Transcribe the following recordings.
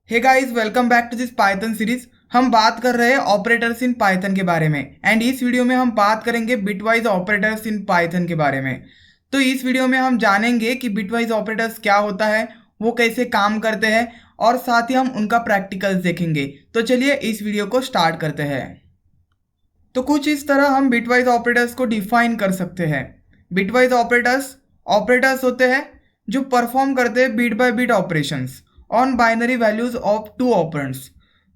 Hey guys, welcome back to this Python series. हम बात कर रहे हैं ऑपरेटर्स इन पाइथन के बारे में एंड इस वीडियो में हम बात करेंगे बिटवाइज ऑपरेटर्स इन पाइथन के बारे में। तो इस वीडियो में हम जानेंगे कि बिटवाइज ऑपरेटर्स क्या होता है, वो कैसे काम करते हैं और साथ ही हम उनका प्रैक्टिकल्स देखेंगे। तो चलिए इस वीडियो को स्टार्ट करते हैं। तो कुछ इस तरह हम बिटवाइज ऑपरेटर्स को डिफाइन कर सकते हैं। बिटवाइज ऑपरेटर्स होते हैं जो परफॉर्म करते हैं bit by bit operations on binary values of two operands.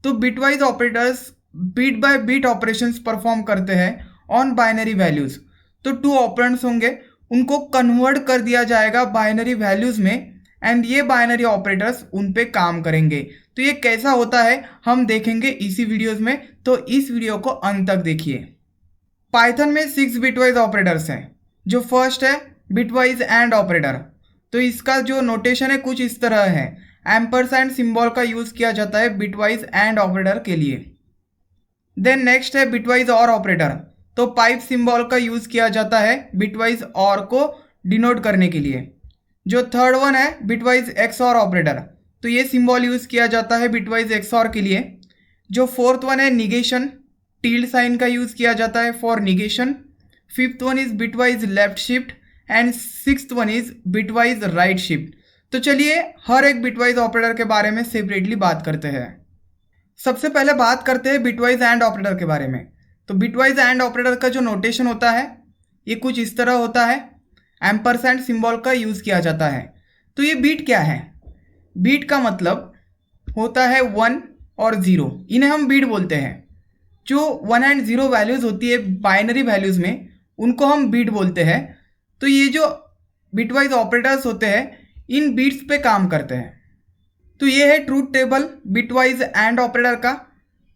तो bitwise operators bit by bit operations perform करते हैं ऑन बाइनरी वैल्यूज। तो टू ऑपरेंड्स होंगे, उनको कन्वर्ट कर दिया जाएगा बाइनरी वैल्यूज में एंड ये बाइनरी ऑपरेटर्स उन पे काम करेंगे। तो ये कैसा होता है हम देखेंगे इसी वीडियोस में, तो इस वीडियो को अंत तक देखिए। पाइथन में 6 बिटवाइज ऑपरेटर्स हैं। जो फर्स्ट है बिटवाइज एंड ऑपरेटर। तो इसका जो नोटेशन है कुछ इस तरह है। एम्परसैंड सिंबल का यूज किया जाता है बिटवाइज एंड ऑपरेटर के लिए। देन नेक्स्ट है बिटवाइज और ऑपरेटर। तो पाइप सिंबल का यूज किया जाता है बिटवाइज और को डिनोट करने के लिए। जो थर्ड वन है बिटवाइज एक्सऑर ऑपरेटर। तो ये सिंबल यूज किया जाता है बिटवाइज एक्सऑर के लिए। जो फोर्थ वन है निगेशन, टिल्ड साइन का यूज किया जाता है for negation. Fifth one is bitwise left shift and sixth one is bitwise right shift. तो चलिए हर एक बिटवाइज ऑपरेटर के बारे में सेपरेटली बात करते हैं। सबसे पहले बात करते हैं बिटवाइज एंड ऑपरेटर के बारे में। तो बिटवाइज एंड ऑपरेटर का जो नोटेशन होता है ये कुछ इस तरह होता है। एम्परसैंड सिंबल का यूज किया जाता है। तो ये बीट क्या है? बीट का मतलब होता है 1 और 0, इन्हें हम बीट बोलते हैं। जो 1 एंड 0 वैल्यूज होती है बाइनरी वैल्यूज में उनको हम बीट बोलते हैं। तो ये जो बिटवाइज ऑपरेटर्स होते हैं इन बीट्स पे काम करते हैं। तो ये है truth table bitwise and operator का।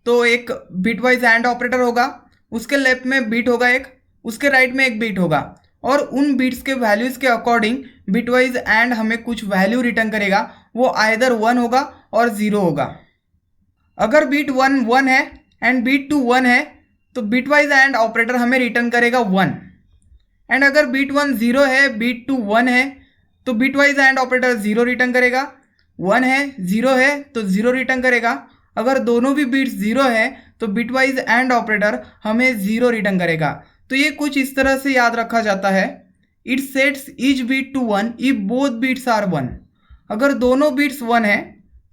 तो एक बिटवाइज एंड ऑपरेटर होगा, उसके लेफ्ट में बीट होगा एक, उसके राइट में एक बीट होगा और उन बीट्स के वैल्यूज के अकॉर्डिंग बिटवाइज एंड हमें कुछ वैल्यू रिटर्न करेगा। वो आइदर 1 होगा और 0 होगा। अगर बीट 1 1 है एंड बीट 2 1 है तो बिटवाइज एंड ऑपरेटर हमें रिटर्न करेगा 1। एंड अगर बीट 1 0 है, बीट 2 1 है तो बिटवाइज एंड ऑपरेटर 0 रिटर्न करेगा। 1 है 0 है तो 0 रिटर्न करेगा। अगर दोनों भी बीट्स 0 है तो बिटवाइज एंड ऑपरेटर हमें 0 रिटर्न करेगा। तो ये कुछ इस तरह से याद रखा जाता है। It sets each bit to 1 if both bits are 1। अगर दोनों बीट्स 1 है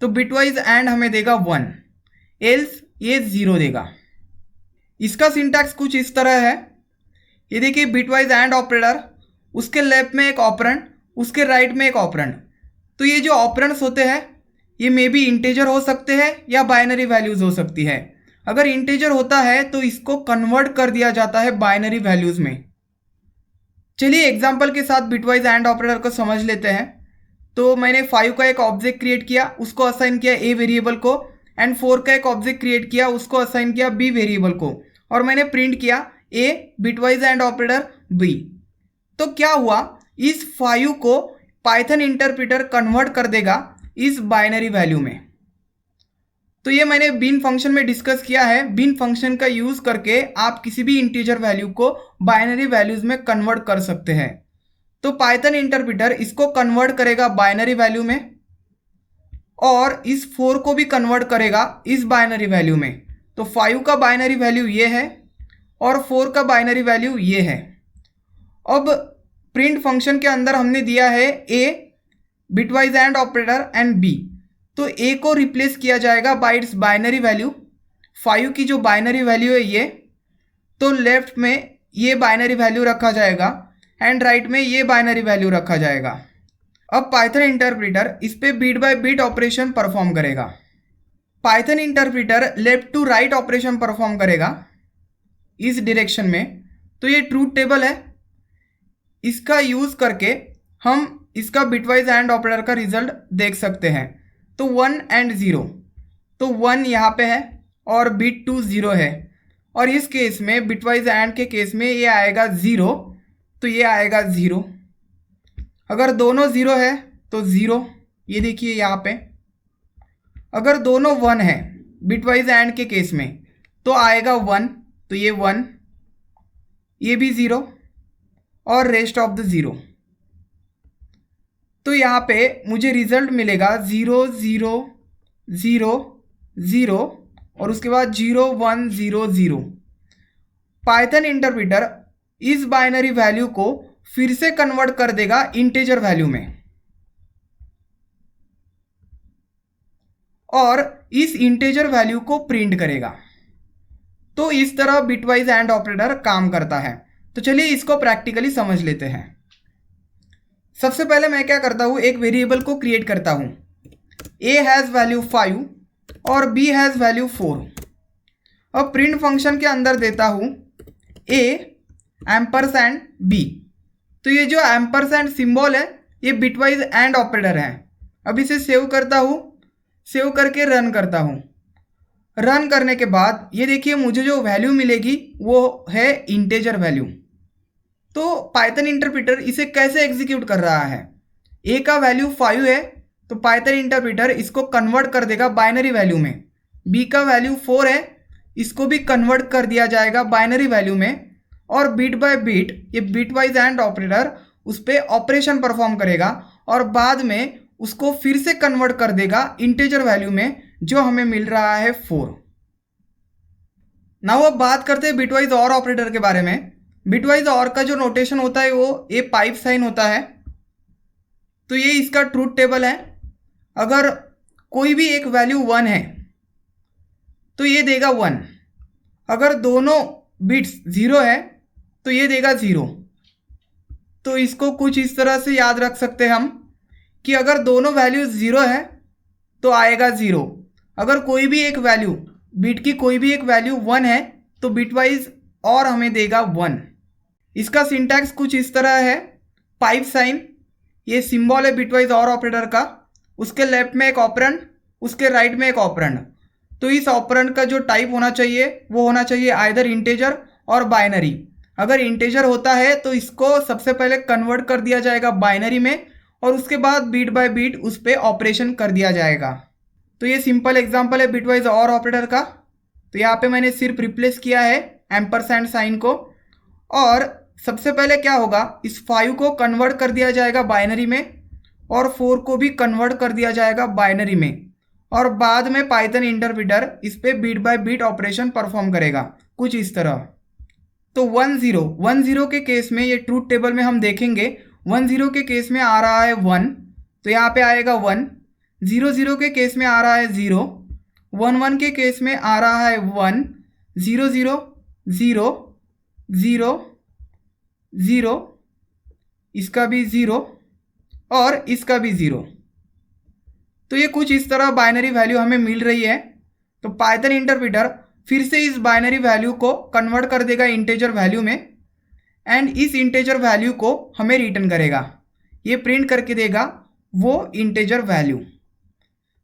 तो बिटवाइज एंड हमें देगा 1, एल्स ये 0 देगा। इसका सिंटैक्स कुछ इस तरह है। ये देखिए बिटवाइज एंड ऑपरेटर, उसके लेफ्ट में एक ऑपरेंड, उसके राइट में एक ऑपरेंड। तो ये जो ऑपरेंड्स होते हैं ये मे बी इंटीजर हो सकते हैं या बाइनरी वैल्यूज हो सकती है। अगर इंटीजर होता है तो इसको कन्वर्ट कर दिया जाता है बाइनरी वैल्यूज में। चलिए एग्जांपल के साथ बिटवाइज एंड ऑपरेटर को समझ लेते हैं। तो मैंने 5 का एक ऑब्जेक्ट क्रिएट किया, उसको असाइन किया ए वेरिएबल को, एंड 4 का एक ऑब्जेक्ट क्रिएट किया, उसको असाइन किया बी वेरिएबल को, और मैंने प्रिंट किया ए बिटवाइज एंड ऑपरेटर बी। तो क्या हुआ, इस 5 को पाइथन इंटरप्रेटर कन्वर्ट कर देगा इस बाइनरी वैल्यू में। तो ये मैंने बिन फंक्शन में डिस्कस किया है। बिन फंक्शन का यूज करके आप किसी भी इंटीजर वैल्यू को बाइनरी वैल्यूज में कन्वर्ट कर सकते हैं। तो पाइथन इंटरप्रेटर इसको कन्वर्ट करेगा बाइनरी वैल्यू में और इस 4 को भी कन्वर्ट करेगा इस बाइनरी वैल्यू में। तो 5 का बाइनरी वैल्यू ये है और 4 का बाइनरी वैल्यू ये है। अब प्रिंट फंक्शन के अंदर हमने दिया है A bitwise and operator and B. तो ए को रिप्लेस किया जाएगा बाय इट्स बाइनरी वैल्यू। 5 की जो बाइनरी वैल्यू है ये, तो लेफ्ट में ये बाइनरी वैल्यू रखा जाएगा एंड राइट में ये बाइनरी वैल्यू रखा जाएगा। अब पाइथन इंटरप्रेटर इस पे bit by bit operation perform करेगा। Python interpreter left to right operation perform करेगा इस डायरेक्शन में। तो ये ट्रूथ टेबल है, इसका यूज करके हम इसका बिटवाइज एंड ऑपरेटर का रिजल्ट देख सकते हैं। तो 1 एंड 0, तो 1 यहाँ पे है और बीट 2 0 है, और इस केस में बिटवाइज एंड के केस में ये आएगा 0, तो ये आएगा 0। अगर दोनों 0 है तो 0, ये देखिए यहाँ पे। अगर दोनों 1 है बिटवाइज एंड के केस में तो आएगा 1, तो ये 1, ये भी 0 और रेस्ट ऑफ द 0। तो यहाँ पे मुझे रिजल्ट मिलेगा 0 0 0 0 और उसके बाद 0 1 0 0। पाइथन इंटरप्रेटर इस बाइनरी वैल्यू को फिर से कन्वर्ट कर देगा इंटीजर वैल्यू में और इस इंटीजर वैल्यू को प्रिंट करेगा। तो इस तरह बिटवाइज एंड ऑपरेटर काम करता है। तो चलिए इसको प्रैक्टिकली समझ लेते हैं। सबसे पहले मैं क्या करता हूँ, एक वेरिएबल को क्रिएट करता हूँ। a हैज़ वैल्यू 5 और b हैज़ वैल्यू 4। अब प्रिंट फंक्शन के अंदर देता हूँ a एम्परसैंड b। तो ये जो एम्परसैंड सिंबल है ये बिटवाइज एंड ऑपरेटर है। अब इसे सेव करता हूँ, सेव करके रन करता हूँ। रन करने के बाद ये देखिए मुझे जो वैल्यू मिलेगी वो है इंटीजर वैल्यू। तो पाइथन इंटरप्रेटर इसे कैसे एग्जीक्यूट कर रहा है, a का वैल्यू 5 है तो पाइथन इंटरप्रेटर इसको कन्वर्ट कर देगा बाइनरी वैल्यू में। b का वैल्यू 4 है, इसको भी कन्वर्ट कर दिया जाएगा बाइनरी वैल्यू में। और बिट बाय बिट ये बिटवाइज एंड ऑपरेटर उस पर ऑपरेशन परफॉर्म करेगा और बाद में उसको फिर से कन्वर्ट कर देगा इंटीजर वैल्यू में जो हमें मिल रहा है 4। नाउ अब बात करते हैं बिटवाइज और ऑपरेटर के बारे में। बिटवाइज और का जो नोटेशन होता है वो ए पाइप साइन होता है। तो ये इसका ट्रूथ टेबल है। अगर कोई भी एक वैल्यू 1 है तो ये देगा 1। अगर दोनों बिट्स 0 है तो ये देगा 0। तो इसको कुछ इस तरह से याद रख सकते हैं हम कि अगर दोनों वैल्यू 0 है तो आएगा 0। अगर कोई भी एक वैल्यू बिट की कोई भी एक वैल्यू 1 है तो बिटवाइज और हमें देगा 1। इसका सिंटैक्स कुछ इस तरह है। पाइप साइन ये सिंबल है बिटवाइज और ऑपरेटर का, उसके लेफ्ट में एक ऑपरेंड, उसके राइट में एक ऑपरेंड। तो इस ऑपरेंड का जो टाइप होना चाहिए वो होना चाहिए आइदर इंटीजर और बाइनरी। अगर इंटीजर होता है तो इसको सबसे पहले कन्वर्ट कर दिया जाएगा बाइनरी में और उसके बाद बीट बाय बीट उस पर ऑपरेशन कर दिया जाएगा। तो ये सिंपल एग्जांपल है बिटवाइज और ऑपरेटर का। तो यहाँ पे मैंने सिर्फ रिप्लेस किया है एम्परसैंड साइन को। और सबसे पहले क्या होगा, इस 5 को कन्वर्ट कर दिया जाएगा बाइनरी में और 4 को भी कन्वर्ट कर दिया जाएगा बाइनरी में और बाद में पाइथन इंटरप्रेटर इस पर bit by bit operation perform करेगा कुछ इस तरह। तो 1 0 के केस में ये ट्रूथ टेबल में हम देखेंगे 1 0 के केस में आ रहा है 1 तो यहाँ पे आएगा 1। 0 0 के केस में आ रहा है 0। 1 1 के केस में आ रहा है 1। 0 0 0 0 0, इसका भी 0 और इसका भी 0। तो ये कुछ इस तरह बाइनरी वैल्यू हमें मिल रही है। तो पाइथन इंटरप्रेटर फिर से इस बाइनरी वैल्यू को कन्वर्ट कर देगा इंटीजर वैल्यू में एंड इस इंटीजर वैल्यू को हमें रिटर्न करेगा। ये प्रिंट करके देगा वो इंटीजर वैल्यू।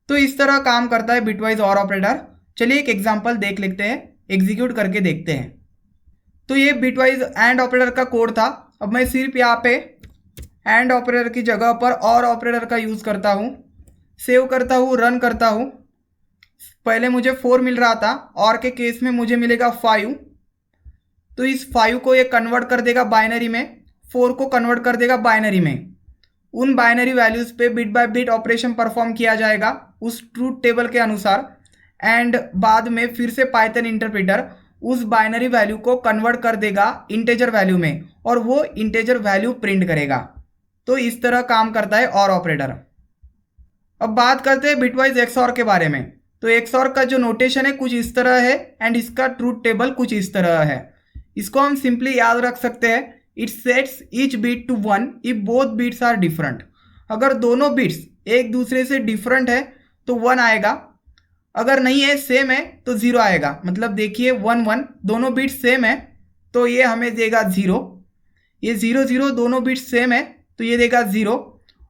तो इस तरह काम करता है बिटवाइज और ऑपरेटर। चलिए एक एग्जांपल देख लेते हैं, एग्जीक्यूट करके देखते हैं। तो ये बिटवाइज एंड ऑपरेटर का कोड था। अब मैं सिर्फ यहाँ पे एंड ऑपरेटर की जगह पर और ऑपरेटर का यूज़ करता हूँ। सेव करता हूँ, रन करता हूँ। पहले मुझे 4 मिल रहा था और के केस में मुझे मिलेगा 5। तो इस 5 को ये कन्वर्ट कर देगा बाइनरी में, 4 को कन्वर्ट कर देगा बाइनरी में। उन बाइनरी वैल्यूज़ पे bit by bit operation perform किया जाएगा उस ट्रूथ टेबल के अनुसार एंड बाद में फिर से पाइथन इंटरप्रेटर उस बाइनरी वैल्यू को कन्वर्ट कर देगा इंटीजर वैल्यू में और वो इंटीजर वैल्यू प्रिंट करेगा। तो इस तरह काम करता है और ऑपरेटर। अब बात करते हैं बिटवाइज एक्सऑर के बारे में। तो एक्सऑर का जो नोटेशन है कुछ इस तरह है एंड इसका ट्रूथ टेबल कुछ इस तरह है। इसको हम सिंपली याद रख सकते हैं, it sets each bit to 1 if both bits are different. अगर दोनों बीट्स एक दूसरे से डिफरेंट है तो 1 आएगा, अगर नहीं है सेम है तो 0 आएगा। मतलब देखिए 1 1 दोनों बीट्स सेम है तो ये हमें देगा 0। ये 0 0 दोनों बीट्स सेम है तो ये देगा 0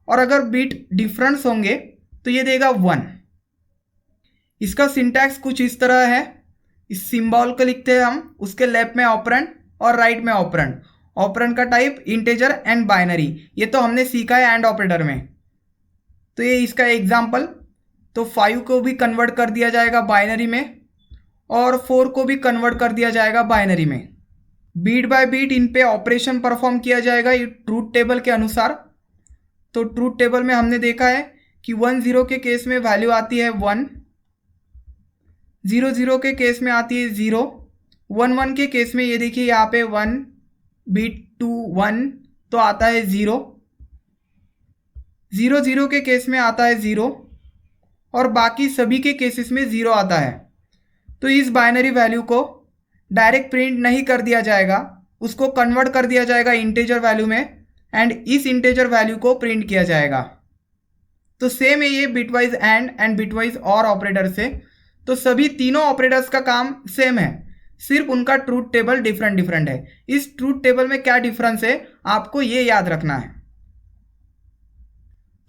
और अगर बीट डिफरेंस होंगे तो ये देगा 1। इसका सिंटैक्स कुछ इस तरह है। इस सिंबल को लिखते हैं हम, उसके लेफ्ट में ऑपरेंड और राइट में ऑपरेंड। ऑपरेंड का टाइप इंटीजर एंड बाइनरी, ये तो हमने सीखा है एंड ऑपरेटर में। तो ये इसका एग्जाम्पल। तो 5 को भी कन्वर्ट कर दिया जाएगा बाइनरी में और 4 को भी कन्वर्ट कर दिया जाएगा बाइनरी में। बीट बाय बीट इन पे ऑपरेशन परफॉर्म किया जाएगा ये ट्रूथ टेबल के अनुसार। तो ट्रूथ टेबल में हमने देखा है कि 1 0 के केस में वैल्यू आती है 1, 0 के केस में आती है 0, 1 के केस में ये देखिए यहाँ पे 1 बिट 2 1 तो आता है 0, 0 के केस में आता है 0 और बाकी सभी के केसेस में 0 आता है। तो इस बाइनरी वैल्यू को डायरेक्ट प्रिंट नहीं कर दिया जाएगा, उसको कन्वर्ट कर दिया जाएगा इंटीजर वैल्यू में एंड इस इंटीजर वैल्यू को प्रिंट किया जाएगा। तो सेम है ये बिटवाइज एंड बिटवाइज और ऑपरेटर से। तो सभी तीनों ऑपरेटर्स का काम सेम है, सिर्फ उनका ट्रूथ टेबल डिफरेंट है। इस ट्रूथ टेबल में क्या डिफरेंस है आपको ये याद रखना है।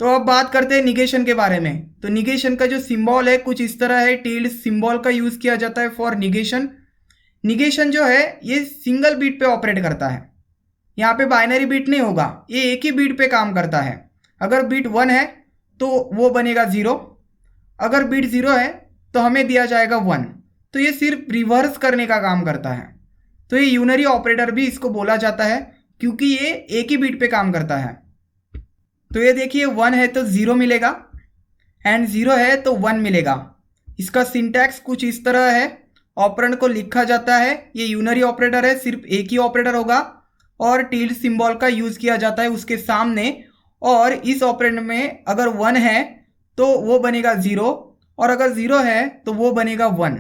तो अब बात करते हैं निगेशन के बारे में। तो निगेशन का जो सिंबल है कुछ इस तरह है, टिल्ड सिंबल का यूज किया जाता है फॉर निगेशन। निगेशन जो है ये सिंगल बीट पे ऑपरेट करता है, यहाँ पे बाइनरी बीट नहीं होगा, ये एक ही बीट पे काम करता है। अगर बीट 1 है तो वो बनेगा 0, अगर बीट 0 है तो हमें दिया जाएगा 1। तो ये सिर्फ रिवर्स करने का काम करता है। तो ये यूनरी ऑपरेटर भी इसको बोला जाता है क्योंकि ये एक ही बीट पे काम करता है। तो ये देखिए 1 है तो 0 मिलेगा एंड 0 है तो 1 मिलेगा। इसका सिंटैक्स कुछ इस तरह है, ऑपरेंड को लिखा जाता है, ये यूनरी ऑपरेटर है, सिर्फ एक ही ऑपरेटर होगा और टिल्ड सिंबल का यूज किया जाता है उसके सामने। और इस ऑपरेंड में अगर 1 है तो वो बनेगा 0 और अगर 0 है तो वो बनेगा 1।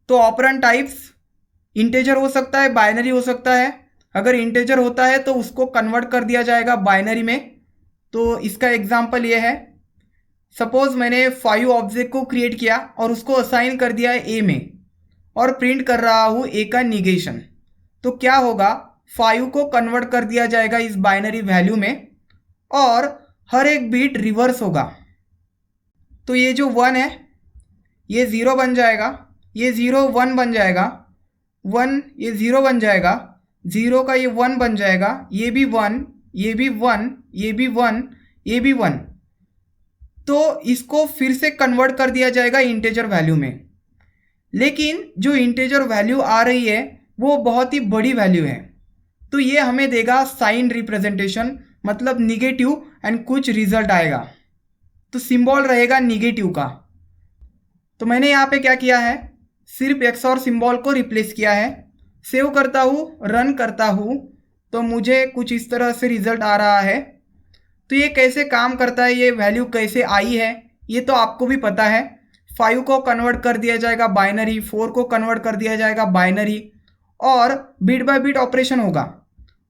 तो ऑपरेंड टाइप्स इंटीजर हो सकता है, बाइनरी हो सकता है। अगर इंटीजर होता है तो उसको कन्वर्ट कर दिया जाएगा बाइनरी में। तो इसका एग्जांपल ये है, सपोज मैंने 5 ऑब्जेक्ट को क्रिएट किया और उसको असाइन कर दिया है ए में और प्रिंट कर रहा हूँ ए का निगेशन। तो क्या होगा, 5 को कन्वर्ट कर दिया जाएगा इस बाइनरी वैल्यू में और हर एक बीट रिवर्स होगा। तो ये जो 1 है ये 0 बन जाएगा, ये 0 1 बन जाएगा, 1 ये 0 बन जाएगा, 0 का ये 1 बन जाएगा, ये भी 1, ये भी 1, ये भी 1, ये भी 1। तो इसको फिर से कन्वर्ट कर दिया जाएगा इंटीजर वैल्यू में। लेकिन जो इंटीजर वैल्यू आ रही है वो बहुत ही बड़ी वैल्यू है, तो ये हमें देगा साइन रिप्रेजेंटेशन, मतलब निगेटिव एंड कुछ रिजल्ट आएगा। तो सिंबल रहेगा निगेटिव का। तो मैंने यहाँ पे क्या किया है, सिर्फ एक्स और सिंबल को रिप्लेस किया है। सेव करता हूँ, रन करता हूँ तो मुझे कुछ इस तरह से रिजल्ट आ रहा है। तो ये कैसे काम करता है, ये वैल्यू कैसे आई है ये तो आपको भी पता है। 5 को कन्वर्ट कर दिया जाएगा बाइनरी, 4 को कन्वर्ट कर दिया जाएगा बाइनरी और बिट बाय बिट ऑपरेशन होगा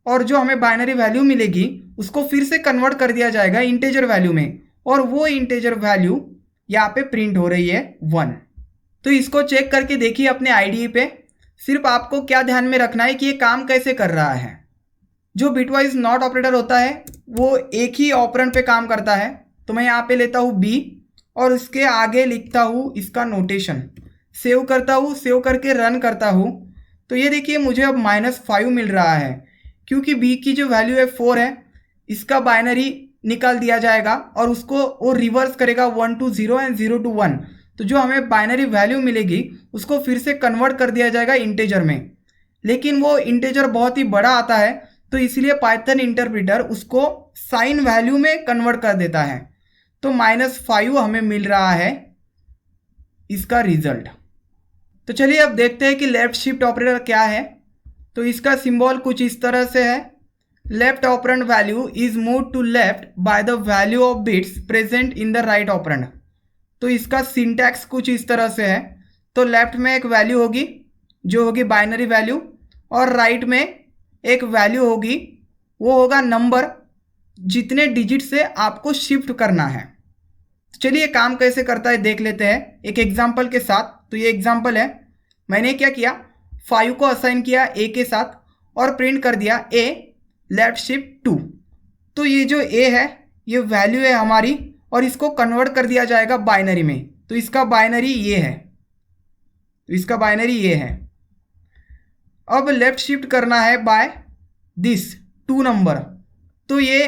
और जो हमें बाइनरी वैल्यू मिलेगी उसको फिर से कन्वर्ट कर दिया जाएगा इंटीजर वैल्यू में और वो इंटीजर वैल्यू यहाँ पे प्रिंट हो रही है 1। तो इसको चेक करके देखिए अपने आईडीई पे। सिर्फ आपको क्या ध्यान में रखना है कि ये काम कैसे कर रहा है। जो बिटवाइज नॉट ऑपरेटर होता है वो एक ही ऑपरेंड पे काम करता है। तो मैं यहाँ पे लेता हूँ बी और उसके आगे लिखता हूँ इसका नोटेशन, सेव करता हूँ, सेव करके रन करता हूँ। तो ये देखिए मुझे अब -5 मिल रहा है क्योंकि बी की जो वैल्यू है 4 है, इसका बाइनरी निकाल दिया जाएगा और उसको वो रिवर्स करेगा 1 to 0 एंड 0 to 1। तो जो हमें बाइनरी वैल्यू मिलेगी उसको फिर से कन्वर्ट कर दिया जाएगा इंटीजर में, लेकिन वो इंटीजर बहुत ही बड़ा आता है तो इसलिए पाइथन इंटरप्रेटर उसको साइन वैल्यू में कन्वर्ट कर देता है। तो -5 हमें मिल रहा है इसका रिजल्ट। तो चलिए अब देखते हैं कि लेफ्ट शिफ्ट ऑपरेटर क्या है। तो इसका सिंबल कुछ इस तरह से है, left operand value is move to left by the value of bits present in the right operand. तो इसका सिंटैक्स कुछ इस तरह से है। तो लेफ्ट में एक वैल्यू होगी जो होगी बाइनरी वैल्यू और राइट में एक वैल्यू होगी, वो होगा नंबर, जितने डिजिट से आपको शिफ्ट करना है। चलिए काम कैसे करता है देख लेते हैं एक एग्जांपल के साथ। तो ये एग्जांपल है, मैंने क्या किया, 5 को असाइन किया ए के साथ और प्रिंट कर दिया ए लेफ्ट शिफ्ट 2। तो ये जो ए है ये वैल्यू है हमारी और इसको कन्वर्ट कर दिया जाएगा बाइनरी में। तो इसका बाइनरी ये है, तो इसका बाइनरी ये है। अब लेफ्ट शिफ्ट करना है बाय दिस 2 नंबर। तो ये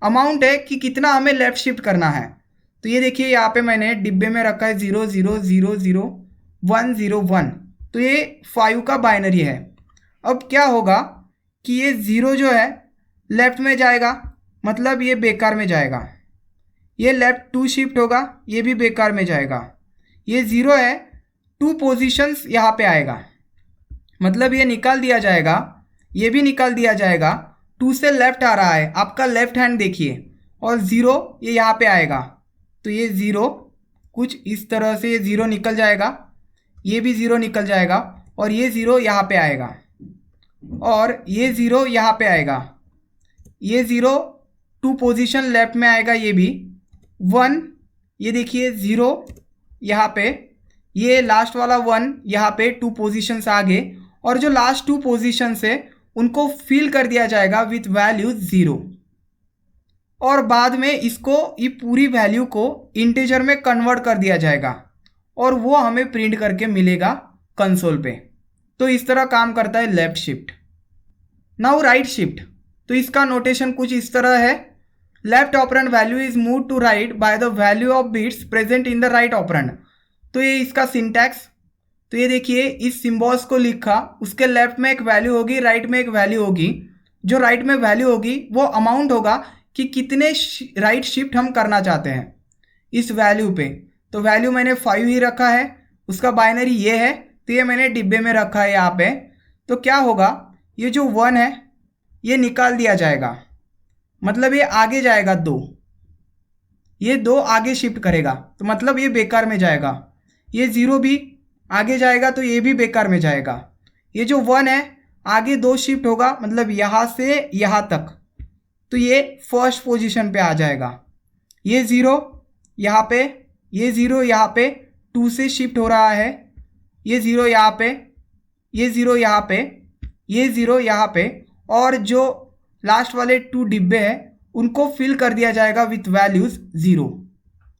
अमाउंट है कि कितना हमें लेफ्ट शिफ्ट करना है। तो ये देखिए यहाँ पे मैंने डिब्बे में रखा है 0 0 0 0 1 0 1। तो ये 5 का बाइनरी है। अब क्या होगा कि ये 0 जो है लेफ्ट में जाएगा, मतलब ये बेकार में जाएगा। ये लेफ्ट 2 शिफ्ट होगा, ये भी बेकार में जाएगा। ये 0 है, 2 पोजीशंस यहाँ पे आएगा, मतलब ये निकाल दिया जाएगा, ये भी निकाल दिया जाएगा। 2 से लेफ्ट आ रहा है, आपका लेफ्ट हैंड देखिए, और 0 ये यहाँ पे आएगा, तो ये 0 कुछ इस तरह से ये 0 निकल जाएगा, ये भी 0 निकल जाएगा, और ये 0 यहाँ पे आएगा, और ये 0 यहाँ पे आएगा, ये 0 2 पोजीशन लेफ्ट में आएगा, ये भी 1, ये देखिए 0 यहाँ पे, ये लास्ट वाला 1 यहाँ पे 2 पोजीशंस आगे, और जो लास्ट 2 पोजीशंस है उनको फिल कर दिया जाएगा विथ वैल्यू 0, और बाद में इसको ये पूरी वैल्यू को इंटीजर में कन्वर्ट कर दिया जाएगा, और वो हमें प्रिंट करके मिलेगा कंसोल पे। तो इस तरह काम करता है left shift. Now right shift, तो इसका नोटेशन कुछ इस तरह है, left operand value is move to right by the value of bits present in the right operand. तो ये इसका सिंटैक्स, तो ये देखिए इस सिंबल्स को लिखा, उसके लेफ्ट में एक वैल्यू होगी, राइट में एक वैल्यू होगी, जो राइट में वैल्यू होगी वो अमाउंट होगा कि कितने राइट शिफ्ट हम करना चाहते हैं इस वैल्यू पे। तो वैल्यू मैंने 5 ही रखा है, उसका बाइनरी ये है, तो ये मैंने डिब्बे में रखा है यहाँ पे। तो क्या होगा, ये जो 1 है ये निकाल दिया जाएगा, मतलब ये आगे जाएगा 2, ये 2 आगे शिफ्ट करेगा, तो मतलब ये बेकार में जाएगा। ये 0 भी आगे जाएगा, तो ये भी बेकार में जाएगा। ये जो 1 है आगे 2 शिफ्ट होगा, मतलब यहाँ से यहाँ तक, तो ये फर्स्ट पोजीशन पे आ जाएगा। ये 0 यहाँ पे, ये 0 यहाँ पे 2 से शिफ्ट हो रहा है, ये 0 यहाँ पे, ये 0 यहाँ पे, ये 0 यहाँ पे, और जो लास्ट वाले 2 डिब्बे हैं उनको फिल कर दिया जाएगा विथ वैल्यूज 0।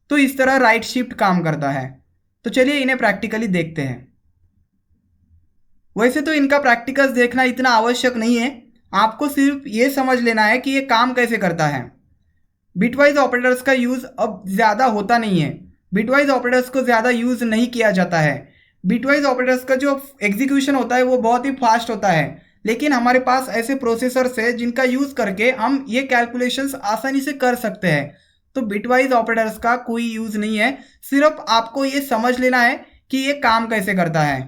तो इस तरह राइट शिफ्ट काम करता है। तो चलिए इन्हें प्रैक्टिकली देखते हैं। वैसे तो इनका प्रैक्टिकल्स देखना इतना आवश्यक नहीं है, आपको सिर्फ ये समझ लेना है कि ये काम कैसे करता है। बिटवाइज ऑपरेटर्स का यूज़ अब ज़्यादा होता नहीं है, बिटवाइज ऑपरेटर्स को ज़्यादा यूज़ नहीं किया जाता है। बिटवाइज ऑपरेटर्स का जो एग्जीक्यूशन होता है वो बहुत ही फास्ट होता है, लेकिन हमारे पास ऐसे प्रोसेसर्स है जिनका यूज़ करके हम ये कैलकुलेशंस आसानी से कर सकते हैं। तो बिटवाइज ऑपरेटर्स का कोई यूज़ नहीं है, सिर्फ आपको ये समझ लेना है कि ये काम कैसे करता है।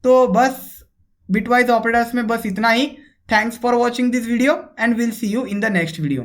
तो बस बिटवाइज ऑपरेटर्स में बस इतना ही। Thanks for watching this video and will see you in the next video.